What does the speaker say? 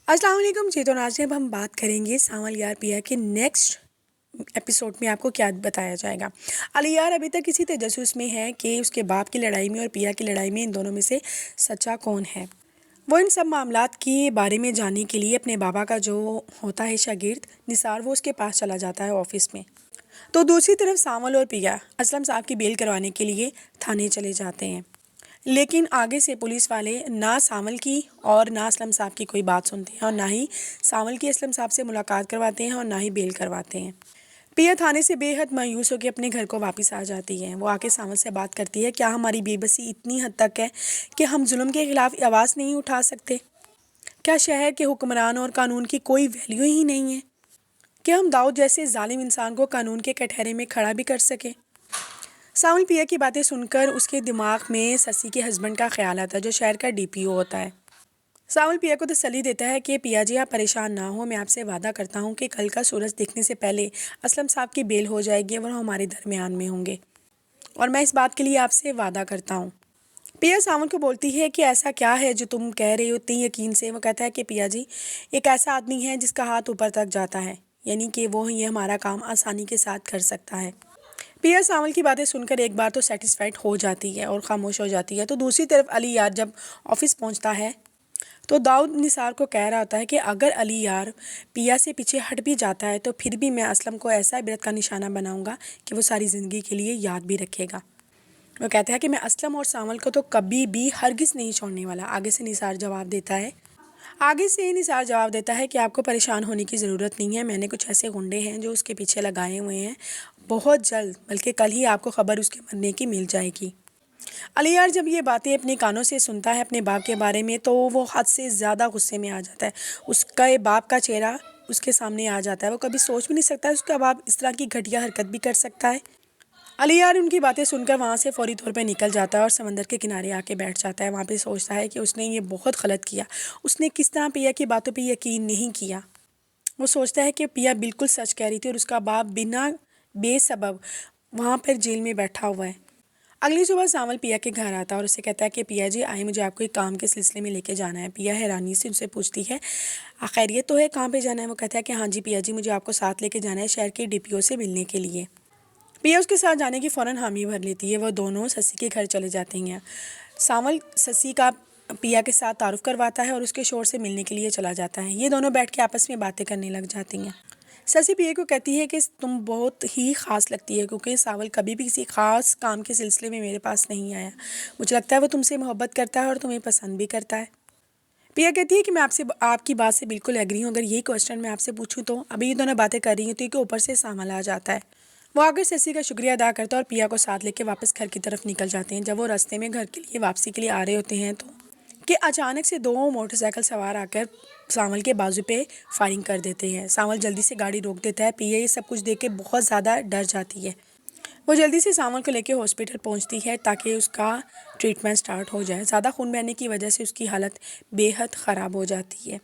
अस्सलाम वालेकुम जी। तो नाज़रीन, अब हम बात करेंगे सावल यार पिया के नेक्स्ट एपिसोड में आपको क्या बताया जाएगा। अली यार अभी तक इसी तजस्सुस में है कि उसके बाप की लड़ाई में और पिया की लड़ाई में इन दोनों में से सच्चा कौन है। वो इन सब मामलात के बारे में जानने के लिए अपने बाबा का जो होता है शागिर्द निसार, वो उसके पास चला जाता है ऑफिस में। तो दूसरी तरफ सावल और पिया असलम साहब की बेल करवाने के लिए थाने चले जाते हैं, लेकिन आगे से पुलिस वाले ना सावल की और ना असलम साहब की कोई बात सुनते हैं और ना ही सावल की असलम साहब से मुलाकात करवाते हैं और ना ही बेल करवाते हैं। पिया थाने से बेहद मायूस होकर अपने घर को वापस आ जाती है। वो आके सावल से बात करती है, क्या हमारी बेबसी इतनी हद तक है कि हम जुल्म के खिलाफ आवाज़ नहीं उठा सकते? क्या शहर के हुक्मरान और कानून की कोई वैल्यू ही नहीं है? क्या हम दाऊद जैसे जालिम इंसान को कानून के कटहरे में खड़ा भी कर सके? सावल पिया की बातें सुनकर उसके दिमाग में ससी के हस्बैंड का ख्याल आता है, जो शहर का डीपीओ होता है। सावल पिया को तसल्ली देता है कि पिया जी, आप परेशान ना हो, मैं आपसे वादा करता हूँ कि कल का सूरज दिखने से पहले असलम साहब की बेल हो जाएगी और हमारे दरमियान में होंगे, और मैं इस बात के लिए आपसे वादा करता हूँ। पिया सावल को बोलती है कि ऐसा क्या है जो तुम कह रही हो इतनी यकीन से। वो कहता है कि पिया जी, एक ऐसा आदमी है जिसका हाथ ऊपर तक जाता है, यानी कि वो ये हमारा काम आसानी के साथ कर सकता है। पिया सावल की बातें सुनकर एक बार तो सेटिस्फाइड हो जाती है और खामोश हो जाती है। तो दूसरी तरफ अली यार जब ऑफिस पहुंचता है तो दाऊद निसार को कह रहा होता है कि अगर अली यार पिया से पीछे हट भी जाता है तो फिर भी मैं असलम को ऐसा इबरत का निशाना बनाऊंगा कि वो सारी ज़िंदगी के लिए याद भी रखेगा। वो कहता है कि मैं असलम और सावल को तो कभी भी हरगिज़ नहीं छोड़ने वाला। आगे से निसार जवाब देता है कि आपको परेशान होने की ज़रूरत नहीं है, मैंने कुछ ऐसे गुंडे हैं जो उसके पीछे लगाए हुए हैं। बहुत जल्द, बल्कि कल ही आपको खबर उसके मरने की मिल जाएगी। अली यार जब ये बातें अपने कानों से सुनता है अपने बाप के बारे में, तो वो हद से ज़्यादा गुस्से में आ जाता है। उसका ये बाप का चेहरा उसके सामने आ जाता है। वो कभी सोच भी नहीं सकता उसका बाप इस तरह की घटिया हरकत भी कर सकता है। अली यार उनकी बातें सुनकर वहाँ से फौरी तौर पे निकल जाता है और समंदर के किनारे आके बैठ जाता है। वहाँ पे सोचता है कि उसने ये बहुत गलत किया। उसने किस तरह पिया की बातों पे यकीन नहीं किया। वो सोचता है कि पिया बिल्कुल सच कह रही थी और उसका बाप बिना बेसबब वहाँ पर जेल में बैठा हुआ है। अगली सुबह सावल पिया के घर आता है और उसे कहता है कि पिया जी आए, मुझे आपको एक काम के सिलसिले में लेके जाना है। पिया हैरानी से उनसे पूछती है, खैरियत तो है, कहाँ पे जाना है? वो कहता है कि हाँ जी पिया जी, मुझे आपको साथ लेके जाना है शहर के डीपीओ से मिलने के लिए। पिया उसके साथ जाने की फ़ौरन हामी भर लेती है। वो दोनों ससी के घर चले जाते हैं। सावल ससी का पिया के साथ तारुफ करवाता है और उसके शोहर से मिलने के लिए चला जाता है। ये दोनों बैठ के आपस में बातें करने लग जाती हैं। ससी पिया को कहती है कि तुम बहुत ही ख़ास लगती है, क्योंकि सावल कभी भी किसी ख़ास काम के सिलसिले में मेरे पास नहीं आया। मुझे लगता है वो तुमसे मोहब्बत करता है और तुम्हें पसंद भी करता है। पिया कहती है कि मैं आपसे आपकी बात से बिल्कुल एग्री हूँ। अगर यही क्वेश्चन मैं आपसे पूछूँ तो अभी ये दोनों बातें कर रही हैं तो कि ऊपर से सावल आ जाता है। वो आकर ससी का शुक्रिया अदा करता है और पिया को साथ लेके वापस घर की तरफ निकल जाते हैं। जब वो रास्ते में घर के लिए वापसी के लिए आ रहे होते हैं तो कि अचानक से दो मोटरसाइकिल सवार आकर सावल के बाजू पे फायरिंग कर देते हैं। सावल जल्दी से गाड़ी रोक देता है। पिया ये सब कुछ देख के बहुत ज़्यादा डर जाती है। वो जल्दी से सावल को लेके हॉस्पिटल पहुंचती है ताकि उसका ट्रीटमेंट स्टार्ट हो जाए। ज़्यादा खून बहने की वजह से उसकी हालत बेहद ख़राब हो जाती है।